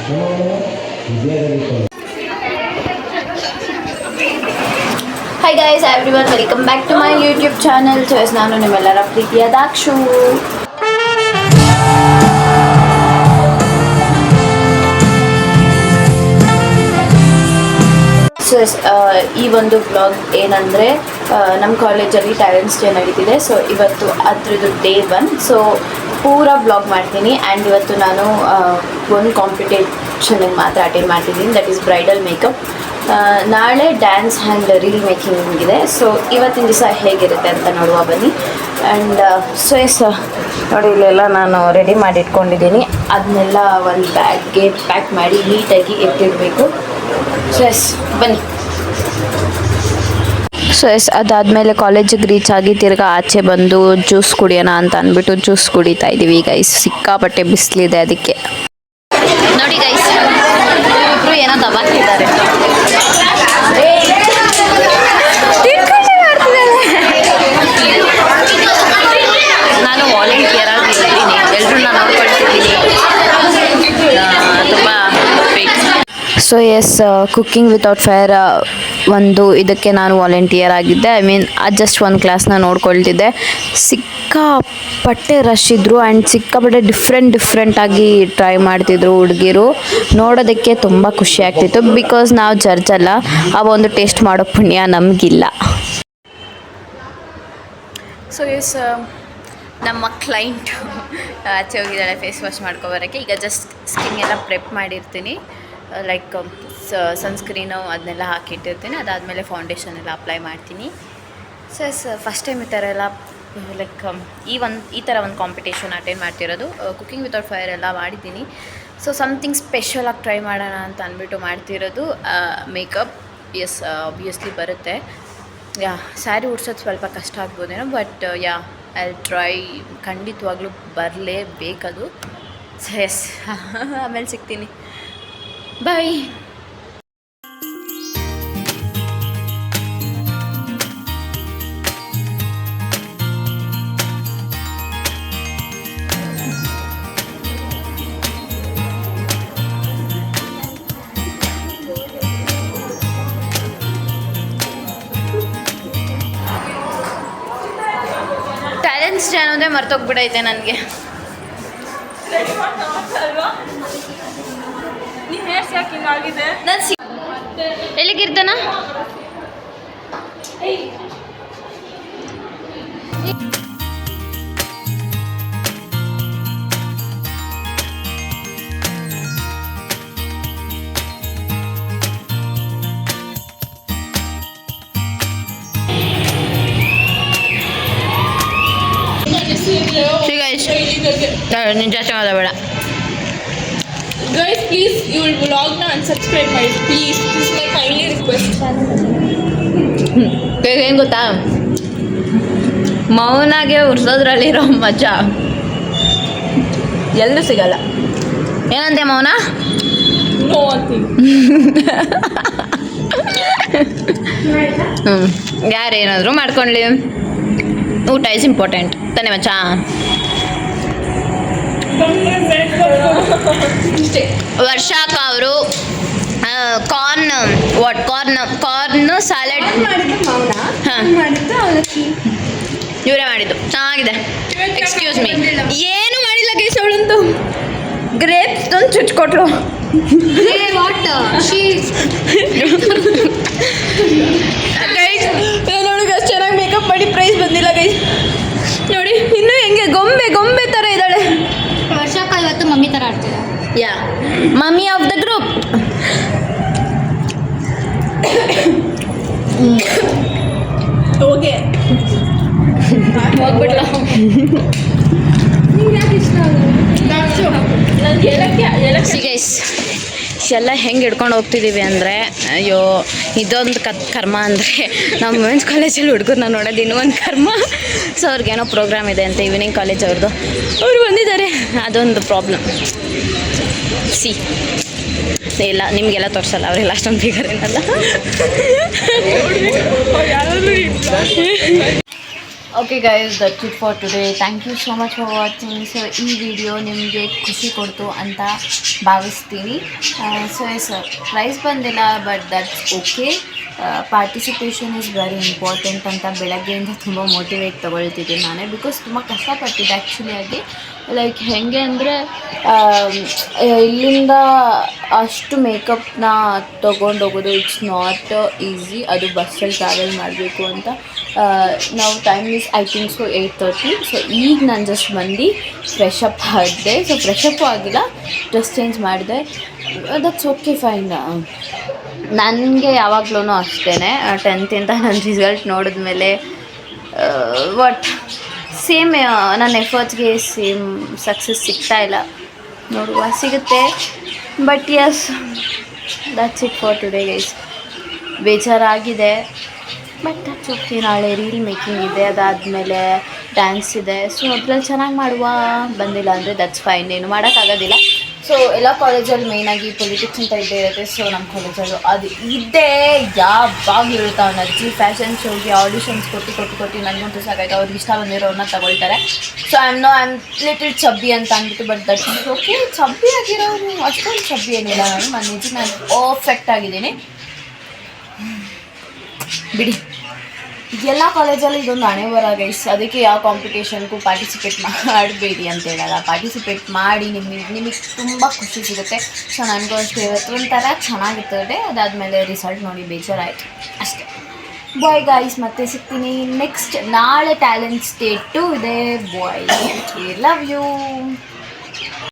Hi guys, everyone, welcome back to my YouTube channel. So ನಾನು ನಿಮ್ಮೆಲ್ಲರ ಪ್ರೀತಿಯ ದಾಕ್ಷು. So ಈ ಒಂದು ಬ್ಲಾಗ್ ಏನಂದರೆ ನಮ್ಮ ಕಾಲೇಜಲ್ಲಿ ಟ್ಯಾಲೆಂಟ್ಸ್ ಡೇ ನಡೀತಿದೆ. ಸೊ ಇವತ್ತು ಅದ್ರದ್ದು ಡೇ 1. ಸೊ ಪೂರ ಬ್ಲಾಗ್ ಮಾಡ್ತೀನಿ. ಆ್ಯಂಡ್ ಇವತ್ತು ನಾನು ಒಂದು ಕಾಂಪಿಟೇಷನ್ಗೆ ಮಾತ್ರ ಅಟೆಂಡ್ ಮಾಡ್ತಿದ್ದೀನಿ, ದಟ್ ಈಸ್ ಬ್ರೈಡಲ್ ಮೇಕಪ್. ನಾಳೆ ಡ್ಯಾನ್ಸ್ ಆ್ಯಂಡ್ ರೀಲ್ ಮೇಕಿಂಗ್ ಇದೆ. ಸೊ ಇವತ್ತಿನ ದಿವಸ ಹೇಗಿರುತ್ತೆ ಅಂತ ನೋಡುವ ಬನ್ನಿ. ಆ್ಯಂಡ್ ಸೊ ನೋಡಿ, ಇಲ್ಲೆಲ್ಲ ನಾನು ರೆಡಿ ಮಾಡಿ ಇಟ್ಕೊಂಡಿದ್ದೀನಿ. ಅದನ್ನೆಲ್ಲ ಒಂದು ಬ್ಯಾಗ್ಗೆ ಪ್ಯಾಕ್ ಮಾಡಿ ನೀಟಾಗಿ ಎತ್ತಿಡಬೇಕು. ಸೊ ಬನ್ನಿ. ಸೊ ಅದಾದಮೇಲೆ ಕಾಲೇಜಿಗೆ ರೀಚ್ ಆಗಿ ತಿರ್ಗಾ ಆಚೆ ಬಂದು ಜ್ಯೂಸ್ ಕುಡಿಯೋಣ ಅಂತ ಅಂದ್ಬಿಟ್ಟು ಜ್ಯೂಸ್ ಕುಡಿತಾ ಇದ್ದೀವಿ ಗೈಸ್. ಸಿಕ್ಕಾಪಟ್ಟೆ ಬಿಸಿಲಿದೆ ಅದಕ್ಕೆ. ನೋಡಿ ಗೈಸ್, ಇಬ್ಬರು ಏನೋ ದಬಾಕ್ತಿದ್ದಾರೆ. ನಾನು ವಾಲಂಟಿಯರ್ ಆಗಿದ್ದೀನಿ, ಎಲ್ಲರೂ ನಾನು ನೋಡ್ಕೊಳ್ತಿದ್ದೀನಿ. ತುಂಬ ಸೊ ಕುಕ್ಕಿಂಗ್ ವಿತೌಟ್ ಫೈರ್ ಒಂದು ಇದಕ್ಕೆ ನಾನು ವಾಲಂಟಿಯರ್ ಆಗಿದ್ದೆ. ಐ ಮೀನ್ ಜಸ್ಟ್ ಒಂದು ಕ್ಲಾಸ್ನ ನೋಡ್ಕೊಳ್ತಿದ್ದೆ. ಸಿಕ್ಕಾಪಟ್ಟೆ ರಶ್ ಇದ್ದರು ಆ್ಯಂಡ್ ಸಿಕ್ಕಾಪಟ್ಟೆ ಡಿಫ್ರೆಂಟಾಗಿ ಟ್ರೈ ಮಾಡ್ತಿದ್ರು ಹುಡುಗಿರು. ನೋಡೋದಕ್ಕೆ ತುಂಬ ಖುಷಿ ಆಗ್ತಿತ್ತು. ಬಿಕಾಸ್ ನಾವು ಜಡ್ಜ್ ಅಲ್ಲ, ಆ ಒಂದು ಟೇಸ್ಟ್ ಮಾಡೋ ಪುಣ್ಯ ನಮಗಿಲ್ಲ. ಸೊ ನಮ್ಮ ಕ್ಲೈಂಟ್ ಆಚೆ ಹೋಗಿದ್ದಾಳೆ ಫೇಸ್ ವಾಶ್ ಮಾಡ್ಕೊಬರೋಕ್ಕೆ. ಈಗ ಜಸ್ಟ್ ಸ್ಕಿನ್ ಎಲ್ಲ ಪ್ರೆಪ್ ಮಾಡಿರ್ತೀನಿ, ಲೈಕ್ ಸನ್ಸ್ಕ್ರೀನು ಅದನ್ನೆಲ್ಲ ಹಾಕಿಟ್ಟಿರ್ತೀನಿ. ಅದಾದಮೇಲೆ ಫೌಂಡೇಶನ್ ಎಲ್ಲ ಅಪ್ಲೈ ಮಾಡ್ತೀನಿ. ಸೊ ಫಸ್ಟ್ ಟೈಮ್ ಈ ಥರ ಎಲ್ಲ ಲೈಕ್ ಈ ಥರ ಒಂದು ಕಾಂಪಿಟೇಷನ್ ಅಟೆಂಡ್ ಮಾಡ್ತಿರೋದು. ಕುಕ್ಕಿಂಗ್ ವಿತೌಟ್ ಫೈರ್ ಎಲ್ಲ ಮಾಡಿದ್ದೀನಿ. ಸೊ ಸಮಥಿಂಗ್ ಸ್ಪೆಷಲಾಗಿ ಟ್ರೈ ಮಾಡೋಣ ಅಂತ ಅಂದ್ಬಿಟ್ಟು ಮಾಡ್ತಿರೋದು ಮೇಕಪ್. ಆಬ್ವಿಯಸ್ಲಿ ಬರುತ್ತೆ. ಸ್ಯಾರಿ ಉಡ್ಸೋದು ಸ್ವಲ್ಪ ಕಷ್ಟ ಆಗ್ಬೋದೇನೋ, ಬಟ್ ಐ ಟ್ರೈ. ಖಂಡಿತವಾಗ್ಲೂ ಬರಲೇಬೇಕದು. ಸೊ ಆಮೇಲೆ ಸಿಗ್ತೀನಿ. ಬಾಯ್. ಟ್ಯಾಲೆಂಟ್ಸ್ ಡೇ ಅನ್ನೋದೇ ಮರ್ತೋಗ್ಬಿಡೈತೆ ನನಗೆ. ಎಲ್ಲಿಗಿರ್ತಾನ? ನೀನು ಜಾಸ್ತಿ ಮಾತಾಡಬೇಡ. Guys, please, you will vlog now and subscribe my please. This is my kindly request. ಏನು ಗೊತ್ತಾ, ಮೌನಾಗೆ ಉರ್ಸೋದ್ರಲ್ಲಿರೋ ಮಜಾ ಎಲ್ಲೂ ಸಿಗಲ್ಲ. ಏನಂತೆ ಮೌನ? No one thing. ಯಾರೇನಾದರೂ ಮಾಡ್ಕೊಳ್ಳಿ, ಊಟ ಇಸ್ ಇಂಪಾರ್ಟೆಂಟ್ ತಾನೇ ಮಚ್ಚಾ. ವರ್ಷಾಕ ಅವರು ಕಾರ್ನ್ ಸ್ಯಾಲೆಡ್ ಇವರೇ ಮಾಡಿದ್ದು. ಚೆನ್ನಾಗಿದೆ. ಎಕ್ಸ್ಕ್ಯೂಸ್ ಮೀ, ಏನು ಮಾಡಿಲ್ಲ ಗೈಸ್. ಅವಳಂತೂ ಗ್ರೇಪ್ಸ್ ತಂದು ಚುಚ್ಕೊಟ್ಲು. ಗೈಸ್ ನೋಡಿ, ಅಷ್ಟು ಚೆನ್ನಾಗಿ ಮೇಕಪ್ ಮಾಡಿ ಪ್ರೈಸ್ ಬಂದಿಲ್ಲ ಗೈಸ್. ನೋಡಿ ಇನ್ನೂ ಹೆಂಗೆ ಗೊಂಬೆ ಥರ ಇದ್ದಾಳೆ. ವರ್ಷಕ್ಕ ಇವತ್ತು ಮಮ್ಮಿ ಥರ ಆಡ್ತಿದ್ದೆ. Mummy of the group. Okay ಹೋಗ್ಬಿಡ್ಲ. ಗೈಸ್ ಎಲ್ಲ ಹೆಂಗೆ ಹಿಡ್ಕೊಂಡು ಹೋಗ್ತಿದ್ದೀವಿ ಅಂದರೆ, ಅಯ್ಯೋ ಇದೊಂದು ಕರ್ಮ ಅಂದರೆ ನಮ್ಮ ವುಮೆನ್ಸ್ ಕಾಲೇಜಲ್ಲಿ ಹುಡುಗರನ್ನ ನೋಡೋದು ಇನ್ನೂ ಒಂದು ಕರ್ಮ. ಸೊ ಅವ್ರಿಗೇನೋ ಪ್ರೋಗ್ರಾಮ್ ಇದೆ ಅಂತ ಈವ್ನಿಂಗ್ ಕಾಲೇಜ್ ಅವ್ರದ್ದು, ಅವರು ಬಂದಿದ್ದಾರೆ. ಅದೊಂದು ಪ್ರಾಬ್ಲಮ್. ಇಲ್ಲ ನಿಮಗೆಲ್ಲ ತೋರಿಸಲ್ಲ, ಅವರೆಲ್ಲ ಅಷ್ಟೊಂದು ಫಿಗರ್ ಏನಲ್ಲ. Okay guys, that's it for today. Thank you so much for watching. So ಈ ವಿಡಿಯೋ ನಿಮಗೆ ಖುಷಿ ಕೊಡ್ತು ಅಂತ ಭಾವಿಸ್ತೀನಿ. ಸೊ ಎಸ್, ಪ್ರೈಸ್ ಬಂದಿಲ್ಲ, but that's okay. Participation is very important ಅಂತ ಬೆಳಗ್ಗೆಯಿಂದ ತುಂಬ ಮೋಟಿವೇಟ್ ತೊಗೊಳ್ತಿದ್ದೀನಿ ನಾನೇ, ಬಿಕಾಸ್ ತುಂಬ ಕಷ್ಟಪಟ್ಟಿದ್ದೆ ಆ್ಯಕ್ಚುಲಿಯಾಗಿ. ಲೈಕ್ ಹೇಗೆ ಅಂದರೆ ಇಲ್ಲಿಂದ ಅಷ್ಟು ಮೇಕಪ್ನ ತೊಗೊಂಡೋಗೋದು ಇಟ್ಸ್ ನಾಟ್ ಈಸಿ. ಅದು ಬಸ್ಸಲ್ಲಿ ಟ್ರಾವೆಲ್ ಮಾಡಬೇಕು ಅಂತ. ನಾವು time is I think so 8:30. So ಈಗ ನಾನು ಜಸ್ಟ್ ಬಂದು ಫ್ರೆಶ್ ಅಪ್ ಆಗಿದೆ. ಸೊ ಫ್ರೆಶ್ ಅಪ್ಪು ಆಗಿಲ್ಲ, ಡ್ರೆಸ್ ಚೇಂಜ್ ಮಾಡಿದೆ. That's okay, fine. ನನಗೆ ಯಾವಾಗ್ಲೂ ಅಷ್ಟೇ, 10th ನನ್ನ ರಿಸಲ್ಟ್ ನೋಡಿದ್ಮೇಲೆ ವಾಟ್ ಸೇಮ್ ನನ್ನ ಎಫರ್ಟ್ಸ್ಗೆ ಸೇಮ್ ಸಕ್ಸಸ್ ಸಿಗ್ತಾ ಇಲ್ಲ. ನೋಡುವ, ಸಿಗುತ್ತೆ. But yes, that's it for today guys. ಬೇಜಾರಾಗಿದೆ, ಬಟ್ ದಟ್ಸ್ ಓಕೆ. ನಾಳೆ ರೀಲ್ ಮೇಕಿಂಗ್ ಇದೆ, ಅದಾದಮೇಲೆ ಡ್ಯಾನ್ಸ್ ಇದೆ. ಸೊ ಅದ್ರಲ್ಲಿ ಚೆನ್ನಾಗಿ ಮಾಡುವ. ಬಂದಿಲ್ಲ ಅಂದರೆ ದಟ್ಸ್ ಫೈನ್, ಏನು ಮಾಡೋಕ್ಕಾಗೋದಿಲ್ಲ. ಸೊ ಎಲ್ಲ ಕಾಲೇಜಲ್ಲಿ ಮೇಯ್ನಾಗಿ ಪೊಲಿಟಿಕ್ಸ್ ಅಂತ ಇದ್ದೇ ಇರುತ್ತೆ. ಸೊ ನಮ್ಮ ಕಾಲೇಜಲ್ಲೂ ಅದು ಇದ್ದೇ ಯಾವಾಗ ಇರುತ್ತೆ. ಅವ್ನ ಅಜ್ಜಿ ಫ್ಯಾಷನ್ ಶೋಗೆ ಆಡಿಷನ್ಸ್ ಕೊಟ್ಟು ನನಗಂತೂ ಸಾಕಾಯ್ತು. ಅವ್ರಿಗೆ ಇಷ್ಟ ಬಂದಿರೋರನ್ನ ತಗೊಳ್ತಾರೆ. So I am little Chabbi ಅಂತ ಅಂದ್ಬಿಟ್ಟು, but that is okay. Chabbi ಆಗಿರೋರು ಅಷ್ಟೊಂದು ಚಬ್ಬಿ ಏನಿಲ್ಲ. ನಾನು ನಿಜ ಪರ್ಫೆಕ್ಟ್ ಆಗಿದ್ದೀನಿ, ಬಿಡಿ. ಎಲ್ಲ ಕಾಲೇಜಲ್ಲಿ ಇದೊಂದು ಹಣೆ ಬರ ಗೈಸ್. ಅದಕ್ಕೆ ಯಾವ ಕಾಂಪಿಟೇಷನ್ಗೂ ಪಾರ್ಟಿಸಿಪೇಟ್ ಮಾಡಬೇಡಿ ಅಂತ ಹೇಳಲ್ಲ. ಪಾರ್ಟಿಸಿಪೇಟ್ ಮಾಡಿ, ನಿಮಗೆ ತುಂಬ ಖುಷಿ ಸಿಗುತ್ತೆ. ಸೊ ನನಗೂ ಅಷ್ಟೇ ಇವತ್ತು ಒಂಥರ ಚೆನ್ನಾಗಿರ್ತದೆ. ಅದಾದಮೇಲೆ ರಿಸಲ್ಟ್ ನೋಡಿ ಬೇಜಾರಾಯಿತು ಅಷ್ಟೇ. ಬಾಯ್ ಗಾಯ್ಸ್, ಮತ್ತೆ ಸಿಗ್ತೀನಿ ನೆಕ್ಸ್ಟ್. ನಾಳೆ ಟ್ಯಾಲೆಂಟ್ ಸ್ಟೇಟು ಇದೆ. ಬಾಯ್, ಲವ್ ಯು.